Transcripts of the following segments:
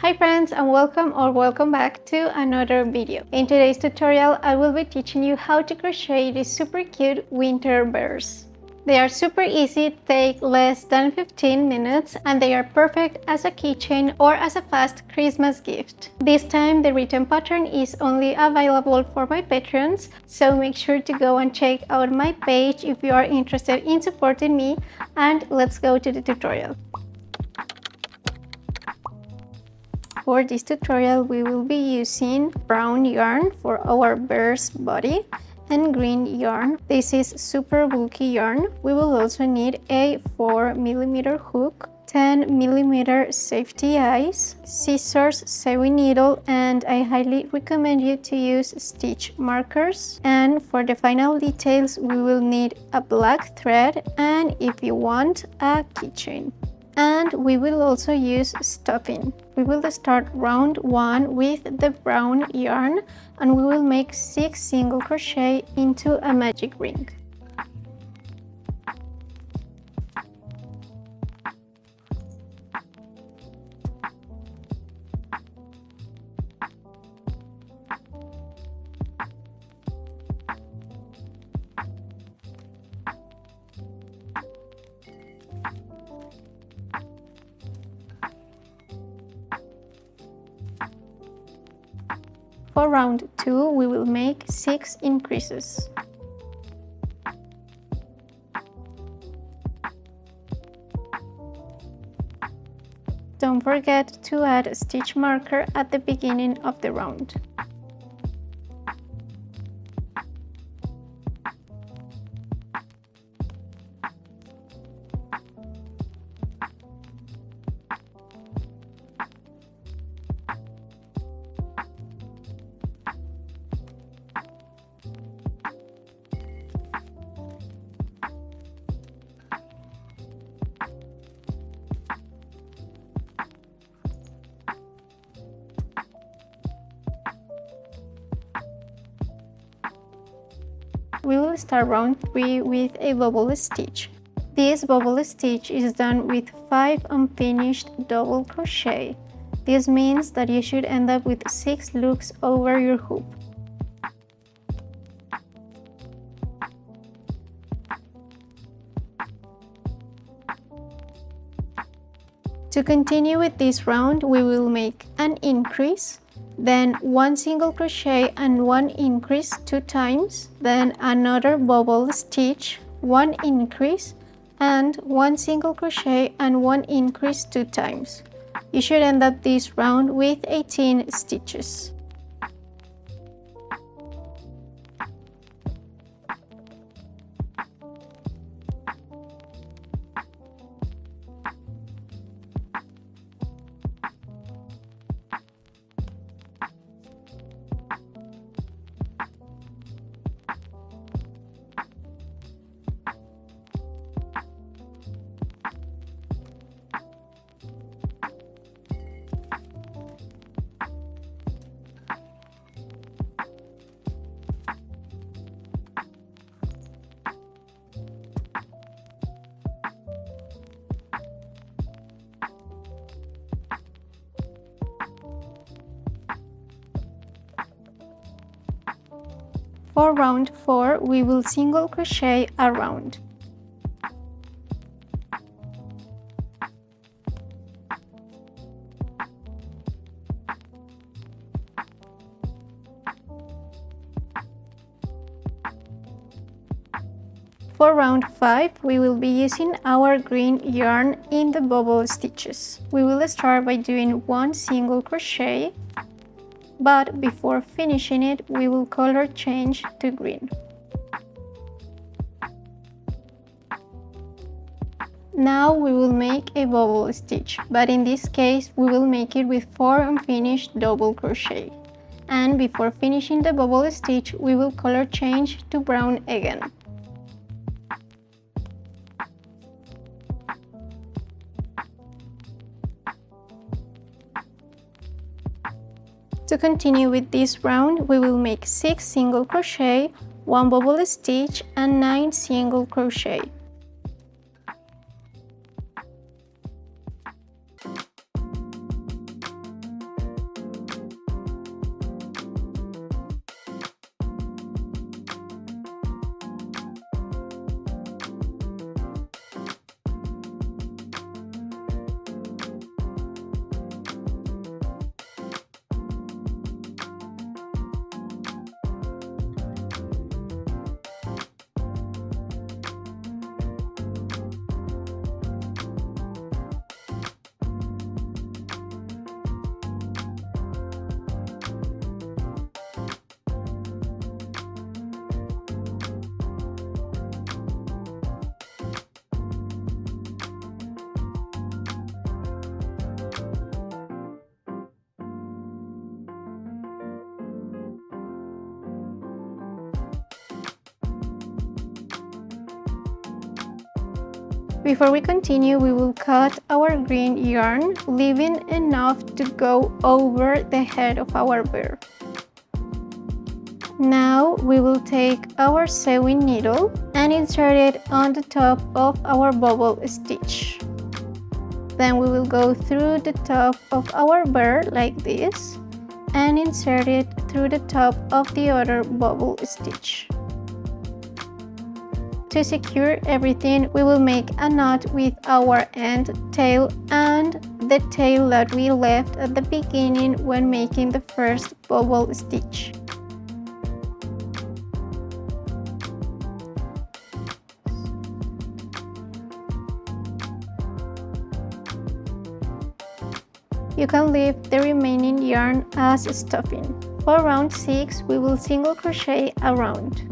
Hi friends, and welcome back to another video. In today's tutorial I will be teaching you how to crochet these super cute winter bears. They are super easy, take less than 15 minutes, and they are perfect as a keychain or as a fast Christmas gift. This time the written pattern is only available for my patrons, so make sure to go and check out my page if you are interested in supporting me, and let's go to the tutorial. For this tutorial we will be using brown yarn for our bear's body and green yarn. This is super bulky yarn. We will also need a 4mm hook, 10mm safety eyes, scissors, sewing needle, and I highly recommend you to use stitch markers. And for the final details we will need a black thread and, if you want, a keychain. And we will also use stuffing. We will start round 1 with the brown yarn and we will make 6 single crochet into a magic ring. For round 2 we will make 6 increases. Don't forget to add a stitch marker at the beginning of the round. We will start round 3 with a bubble stitch. This bubble stitch is done with 5 unfinished double crochet. This means that you should end up with 6 loops over your hoop. To continue with this round, we will make an increase, then 1 single crochet and 1 increase 2 times, then another bubble stitch, 1 increase, and 1 single crochet and 1 increase 2 times. You should end up this round with 18 stitches. For round 4, we will single crochet around. For round 5, we will be using our green yarn in the bubble stitches. We will start by doing 1 single crochet, but before finishing it, we will color change to green. Now we will make a bubble stitch, but in this case we will make it with 4 unfinished double crochet. And before finishing the bubble stitch, we will color change to brown again. To continue with this round, we will make 6 single crochet, 1 bubble stitch, and 9 single crochet. Before we continue, we will cut our green yarn, leaving enough to go over the head of our bear. Now we will take our sewing needle and insert it on the top of our bubble stitch. Then we will go through the top of our bear like this and insert it through the top of the other bubble stitch. To secure everything, we will make a knot with our end tail and the tail that we left at the beginning when making the first bubble stitch. You can leave the remaining yarn as stuffing. For round 6, we will single crochet a round.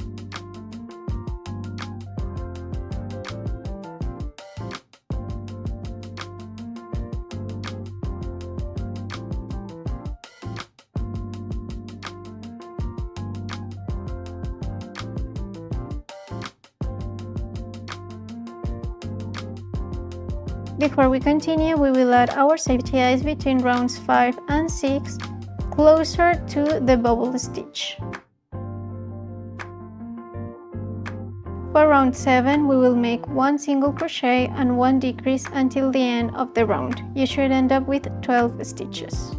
Before we continue, we will add our safety eyes between rounds 5 and 6, closer to the bubble stitch. For round 7, we will make 1 single crochet and 1 decrease until the end of the round. You should end up with 12 stitches.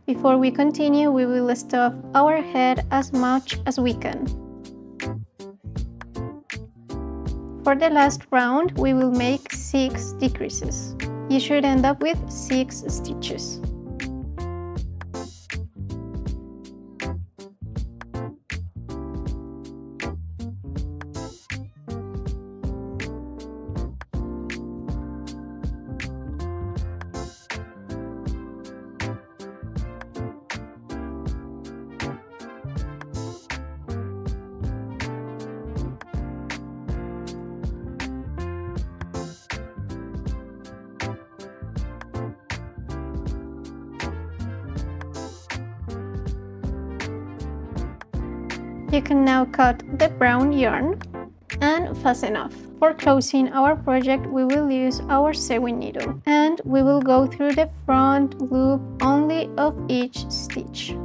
Before we continue, we will stuff our head as much as we can. For the last round, we will make 6 decreases. You should end up with 6 stitches. You can now cut the brown yarn and fasten off. For closing our project, we will use our sewing needle and we will go through the front loop only of each stitch.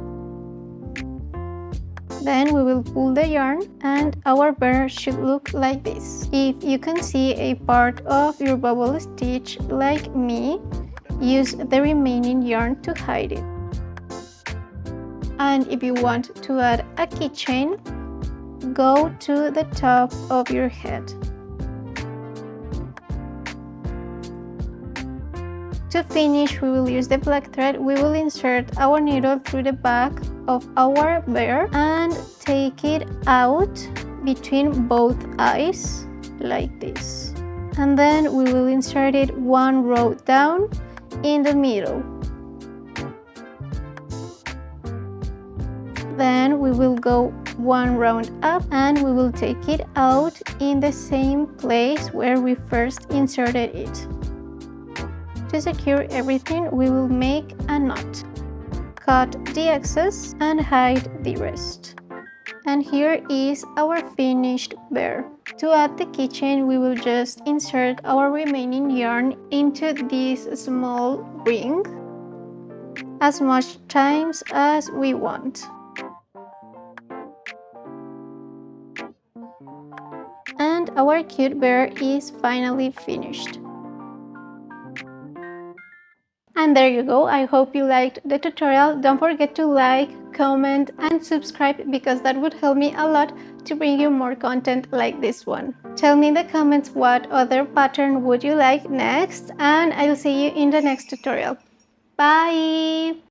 Then we will pull the yarn and our bear should look like this. If you can see a part of your bubble stitch like me, use the remaining yarn to hide it. And if you want to add a keychain, go to the top of your head. To finish, we will use the black thread. We will insert our needle through the back of our bear and take it out between both eyes like this. And then we will insert it 1 row down in the middle. Then we will go 1 round up and we will take it out in the same place where we first inserted it. To secure everything, we will make a knot. Cut the excess and hide the rest. And here is our finished bear. To add the keychain, we will just insert our remaining yarn into this small ring as much times as we want. And our cute bear is finally finished. And And there you go. I hope you liked the tutorial. Don't forget to like, comment, and subscribe because that would help me a lot to bring you more content like this one. Tell me in the comments what other pattern would you like next, and I'll see you in the next tutorial. Bye!